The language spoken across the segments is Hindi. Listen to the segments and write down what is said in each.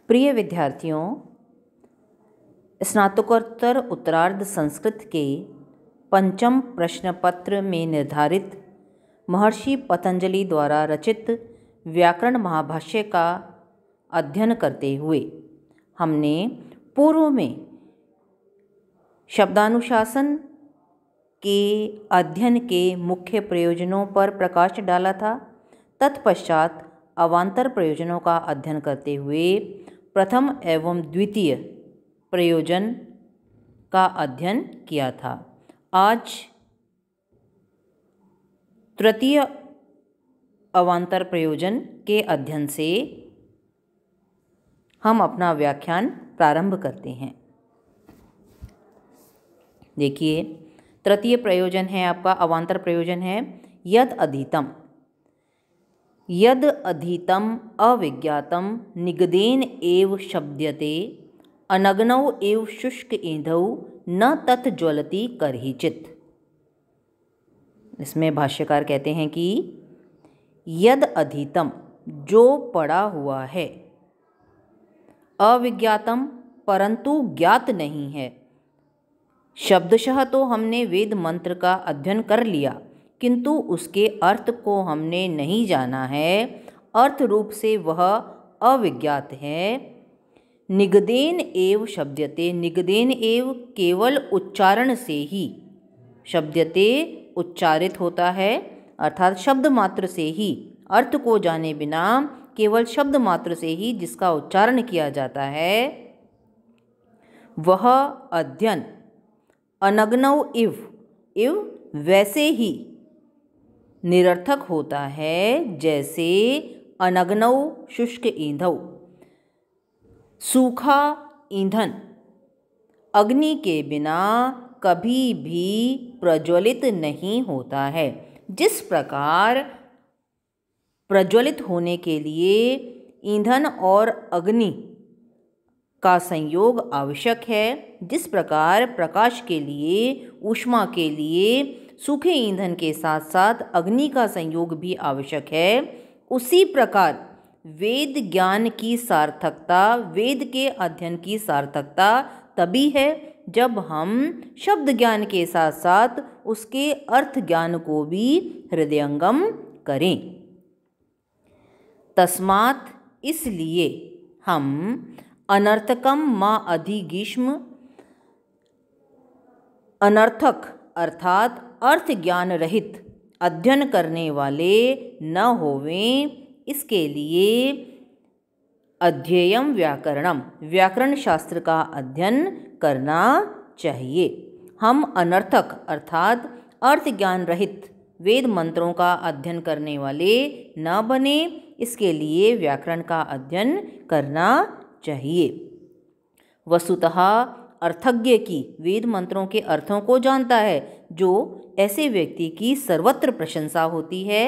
प्रिय विद्यार्थियों, स्नातकोत्तर उत्तरार्ध संस्कृत के पंचम प्रश्न पत्र में निर्धारित महर्षि पतंजलि द्वारा रचित व्याकरण महाभाष्य का अध्ययन करते हुए हमने पूर्व में शब्दानुशासन के अध्ययन के मुख्य प्रयोजनों पर प्रकाश डाला था। तत्पश्चात अवान्तर प्रयोजनों का अध्ययन करते हुए प्रथम एवं द्वितीय प्रयोजन का अध्ययन किया था। आज तृतीय अवान्तर प्रयोजन के अध्ययन से हम अपना व्याख्यान प्रारंभ करते हैं। देखिए, तृतीय प्रयोजन है आपका, अवान्तर प्रयोजन है यद अधीतम। यद अधीतम अविज्ञातम निगदेन एव शब्द्यते अनग्नौ एव शुष्क ईंधौ न तत् ज्वलति करहिचित्। इसमें भाष्यकार कहते हैं कि यद अधीतम, जो पढ़ा हुआ है, अविज्ञातम परंतु ज्ञात नहीं है। शब्दशः तो हमने वेद मंत्र का अध्ययन कर लिया, किंतु उसके अर्थ को हमने नहीं जाना है। अर्थ रूप से वह अविज्ञात है। निगदेन एव शब्द्यते, निगदेन एव केवल उच्चारण से ही, शब्द्यते उच्चारित होता है, अर्थात शब्द मात्र से ही, अर्थ को जाने बिना केवल शब्द मात्र से ही जिसका उच्चारण किया जाता है, वह अध्ययन अनग्नौ इव वैसे ही निरर्थक होता है जैसे अनग्नौ शुष्क ईंधौ, सूखा ईंधन अग्नि के बिना कभी भी प्रज्वलित नहीं होता है। जिस प्रकार प्रज्वलित होने के लिए ईंधन और अग्नि का संयोग आवश्यक है, जिस प्रकार प्रकाश के लिए, ऊष्मा के लिए सूखे ईंधन के साथ साथ अग्नि का संयोग भी आवश्यक है, उसी प्रकार वेद ज्ञान की सार्थकता, वेद के अध्ययन की सार्थकता तभी है जब हम शब्द ज्ञान के साथ साथ उसके अर्थ ज्ञान को भी हृदयंगम करें। तस्मात्, इसलिए हम अनर्थकम मा अधिगीष्म, अनर्थक अर्थात अर्थ ज्ञान रहित अध्ययन करने वाले न होवें, इसके लिए अध्येयम व्याकरणम, व्याकरण शास्त्र का अध्ययन करना चाहिए। हम अनर्थक अर्थात अर्थ ज्ञान रहित वेद मंत्रों का अध्ययन करने वाले न बने, इसके लिए व्याकरण का अध्ययन करना चाहिए। वस्तुतः अर्थज्ञ की वेद मंत्रों के अर्थों को जानता है, जो ऐसे व्यक्ति की सर्वत्र प्रशंसा होती है।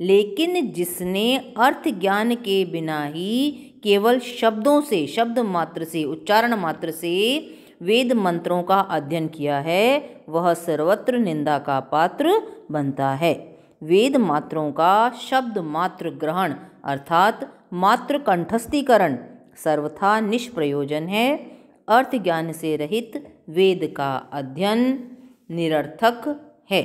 लेकिन जिसने अर्थ ज्ञान के बिना ही केवल शब्दों से, शब्द मात्र से, उच्चारण मात्र से वेद मंत्रों का अध्ययन किया है, वह सर्वत्र निंदा का पात्र बनता है। वेद मात्रों का शब्द मात्र ग्रहण अर्थात मात्र कंठस्थीकरण सर्वथा निष्प्रयोजन है। अर्थ ज्ञान से रहित वेद का अध्ययन निरर्थक है।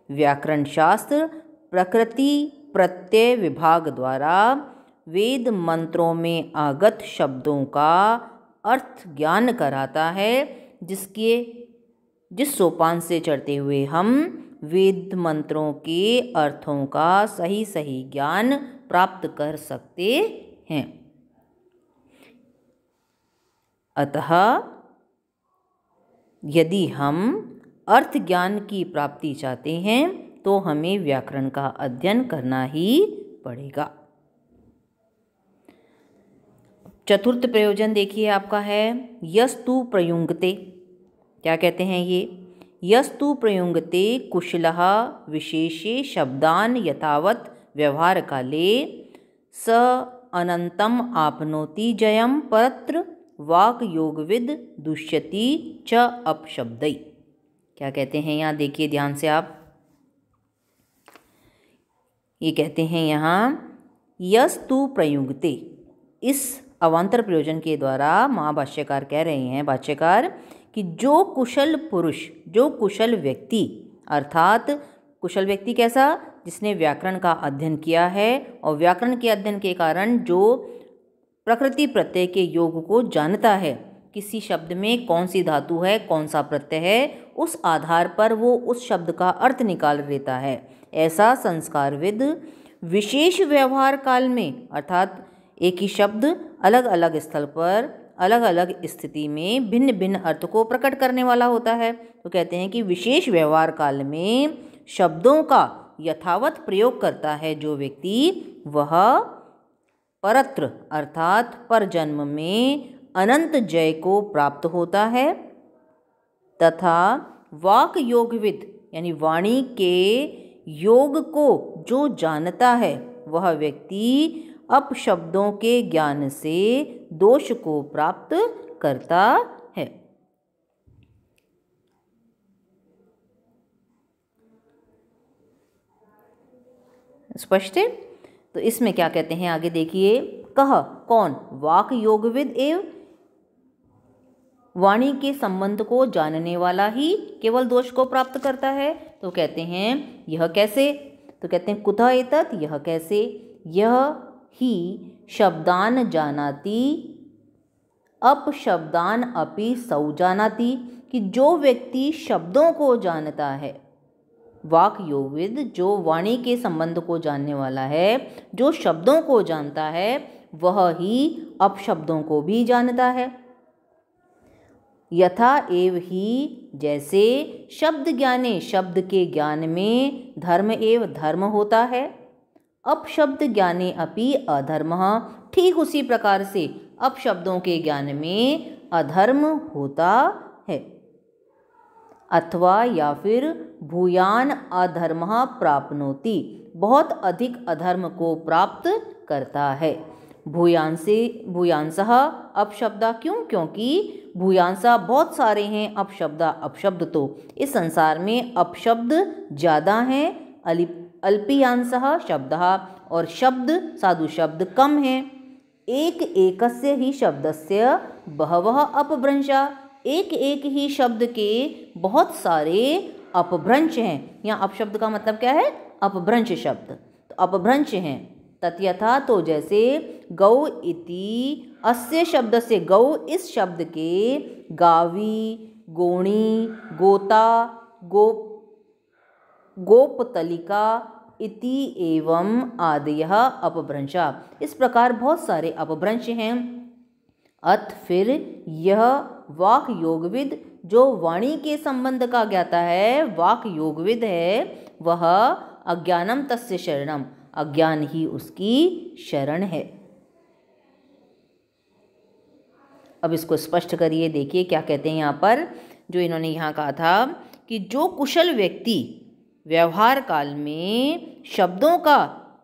व्याकरण शास्त्र प्रकृति प्रत्यय विभाग द्वारा वेद मंत्रों में आगत शब्दों का अर्थ ज्ञान कराता है, जिस सोपान से चढ़ते हुए हम वेद मंत्रों के अर्थों का सही सही ज्ञान प्राप्त कर सकते हैं। अतः यदि हम अर्थ ज्ञान की प्राप्ति चाहते हैं तो हमें व्याकरण का अध्ययन करना ही पड़ेगा। चतुर्थ प्रयोजन देखिए आपका है यस्तु प्रयुंगते। क्या कहते हैं ये? यस्तु प्रयुंगते कुशलः विशेषे शब्दान यथावत् व्यवहार काले स अनंतम आपनोति जयम परत्र वाक योगविद दुष्यति च अपशब्दै। क्या कहते हैं यहाँ? देखिए ध्यान से आप, ये कहते हैं यहाँ यस्तु प्रयुंगते, इस अवान्तर प्रयोजन के द्वारा महाभाष्यकार कह रहे हैं भाष्यकार कि जो कुशल पुरुष, जो कुशल व्यक्ति, अर्थात कुशल व्यक्ति कैसा, जिसने व्याकरण का अध्ययन किया है और व्याकरण के अध्ययन के कारण जो प्रकृति प्रत्यय के योग को जानता है, किसी शब्द में कौन सी धातु है, कौन सा प्रत्यय है, उस आधार पर वो उस शब्द का अर्थ निकाल लेता है। ऐसा संस्कारविद विशेष व्यवहार काल में, अर्थात एक ही शब्द अलग अलग स्थल पर अलग अलग स्थिति में भिन्न भिन्न अर्थ को प्रकट करने वाला होता है। तो कहते हैं कि विशेष व्यवहार काल में शब्दों का यथावत प्रयोग करता है जो व्यक्ति, वह परत्र अर्थात परजन्म में अनंत जय को प्राप्त होता है तथा वाक योगविद यानी वाणी के योग को जो जानता है वह व्यक्ति अपशब्दों के ज्ञान से दोष को प्राप्त करता है। स्पष्ट है? तो इसमें क्या कहते हैं आगे देखिए, कह कौन, वाक योगविद एवं वाणी के संबंध को जानने वाला ही केवल दोष को प्राप्त करता है। तो कहते हैं यह कैसे, तो कहते हैं कुतः एतत्, यह कैसे, यह ही शब्दान जानाति अपशब्दान अपि सौ जानाति, कि जो व्यक्ति शब्दों को जानता है, वाक योगविद जो वाणी के संबंध को जानने वाला है, जो शब्दों को जानता है, वह ही अपशब्दों को भी जानता है। यथा एव ही, जैसे शब्द ज्ञाने शब्द के ज्ञान में धर्म एव धर्म होता है, अपशब्द ज्ञाने अपि अधर्मः, ठीक उसी प्रकार से अपशब्दों के ज्ञान में अधर्म होता है। अथवा या फिर भूयान अधर्मः प्राप्नोति, बहुत अधिक अधर्म को प्राप्त करता है। भूयांसः अपशब्दा, क्यों, क्योंकि भूयांसा बहुत सारे हैं, अपशब्दा अपशब्द तो इस संसार में अपशब्द ज़्यादा हैं, अल्पियांसः शब्दः, और शब्द साधु शब्द कम हैं। एक एकस्य ही शब्दस्य बहवः अपभ्रंशा, एक एक ही शब्द के बहुत सारे अपभ्रंश हैं। यहाँ अपशब्द का मतलब क्या है, अपभ्रंश शब्द, तो अपभ्रंश हैं। तत्यथा, तो जैसे गौ इति अस्य शब्द से, गौ इस शब्द के गावी, गोणी, गोता, गोपतलिका इति एवं आदयः अपभ्रंशा, इस प्रकार बहुत सारे अपभ्रंश हैं। अत फिर यह वाक योगविद जो वाणी के संबंध का ज्ञाता है, वाक योगविद है, वह अज्ञानम तस्य शरणम, अज्ञान ही उसकी शरण है। अब इसको स्पष्ट करिए, देखिए क्या कहते हैं यहाँ पर, जो इन्होंने यहाँ कहा था कि जो कुशल व्यक्ति व्यवहार काल में शब्दों का,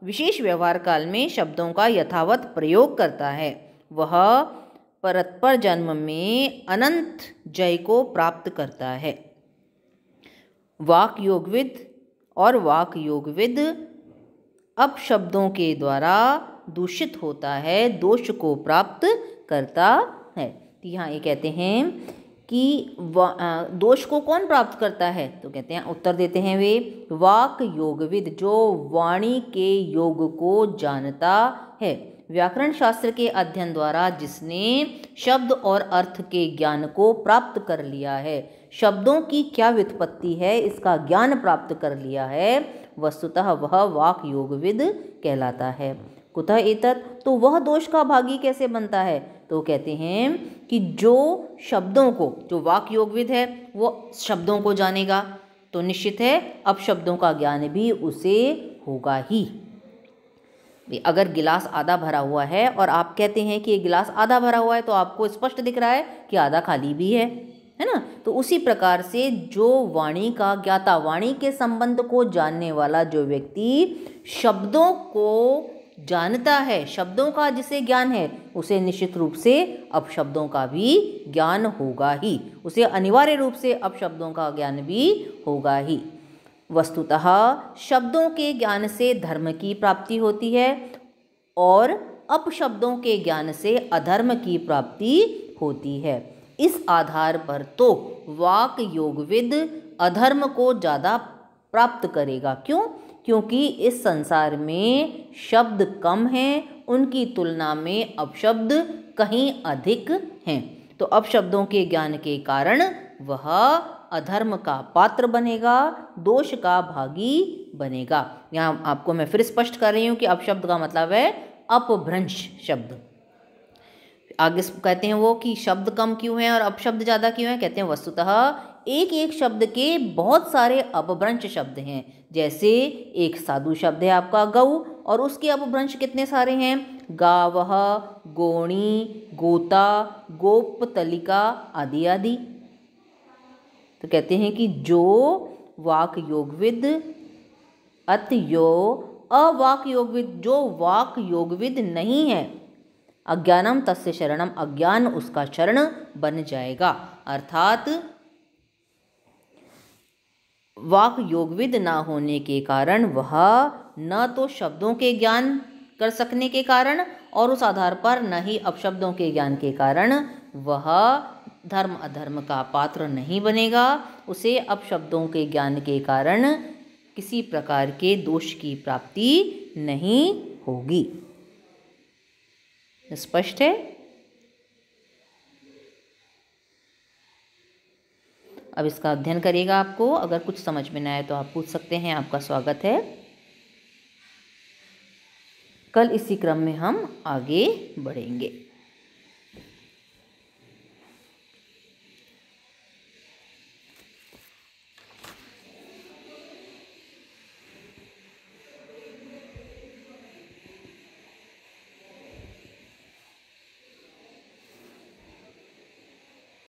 विशेष व्यवहार काल में शब्दों का यथावत प्रयोग करता है, वह परत्पर जन्म में अनंत जय को प्राप्त करता है। वाक योगविद और वाक योगविद अपशब्दों के द्वारा दूषित होता है, दोष को प्राप्त करता है। तो यहाँ ये कहते हैं कि दोष को कौन प्राप्त करता है, तो कहते हैं, उत्तर देते हैं वे, वाक योगविद जो वाणी के योग को जानता है। व्याकरण शास्त्र के अध्ययन द्वारा जिसने शब्द और अर्थ के ज्ञान को प्राप्त कर लिया है, शब्दों की क्या व्युत्पत्ति है इसका ज्ञान प्राप्त कर लिया है, वस्तुतः वह वाक योगविद कहलाता है। कुतः एतत्, तो वह दोष का भागी कैसे बनता है, तो कहते हैं कि जो शब्दों को, जो वाक योगविद है वो शब्दों को जानेगा, तो निश्चित है अब शब्दों का ज्ञान भी उसे होगा ही। अगर गिलास आधा भरा हुआ है और आप कहते हैं कि ये गिलास आधा भरा हुआ है, तो आपको स्पष्ट दिख रहा है कि आधा खाली भी है ना। तो उसी प्रकार से जो वाणी का ज्ञाता, वाणी के संबंध को जानने वाला जो व्यक्ति शब्दों को जानता है, शब्दों का जिसे ज्ञान है, उसे निश्चित रूप से अपशब्दों का भी ज्ञान होगा ही, उसे अनिवार्य रूप से अपशब्दों का ज्ञान भी होगा ही। वस्तुतः शब्दों के ज्ञान से धर्म की प्राप्ति होती है और अपशब्दों के ज्ञान से अधर्म की प्राप्ति होती है। इस आधार पर तो वाक योगविद अधर्म को ज़्यादा प्राप्त करेगा। क्यों? क्योंकि इस संसार में शब्द कम हैं, उनकी तुलना में अपशब्द कहीं अधिक हैं। तो अपशब्दों के ज्ञान के कारण वह अधर्म का पात्र बनेगा, दोष का भागी बनेगा। यहाँ आपको मैं फिर स्पष्ट कर रही हूँ कि अपशब्द का मतलब है अपभ्रंश शब्द। आगे कहते हैं वो कि शब्द कम क्यों हैं और अपशब्द ज़्यादा क्यों हैं। कहते हैं वस्तुतः एक एक शब्द के बहुत सारे अपभ्रंश शब्द हैं। जैसे एक साधु शब्द है आपका गऊ, और उसके अपभ्रंश कितने सारे हैं, गावह, गोणी, गोता, गोपतलिका आदि आदि। तो कहते हैं कि जो वाक योगविद अतयो अवाक योगविद, जो वाक योगविद नहीं है, अज्ञानम तस्य शरणम, अज्ञान उसका शरण बन जाएगा। अर्थात वाक योगविद ना होने के कारण वह न तो शब्दों के ज्ञान कर सकने के कारण और उस आधार पर न ही अपशब्दों के ज्ञान के कारण वह धर्म अधर्म का पात्र नहीं बनेगा। उसे अपशब्दों के ज्ञान के कारण किसी प्रकार के दोष की प्राप्ति नहीं होगी। स्पष्ट है? अब इसका अध्ययन करिएगा। आपको अगर कुछ समझ में न आए तो आप पूछ सकते हैं, आपका स्वागत है। कल इसी क्रम में हम आगे बढ़ेंगे।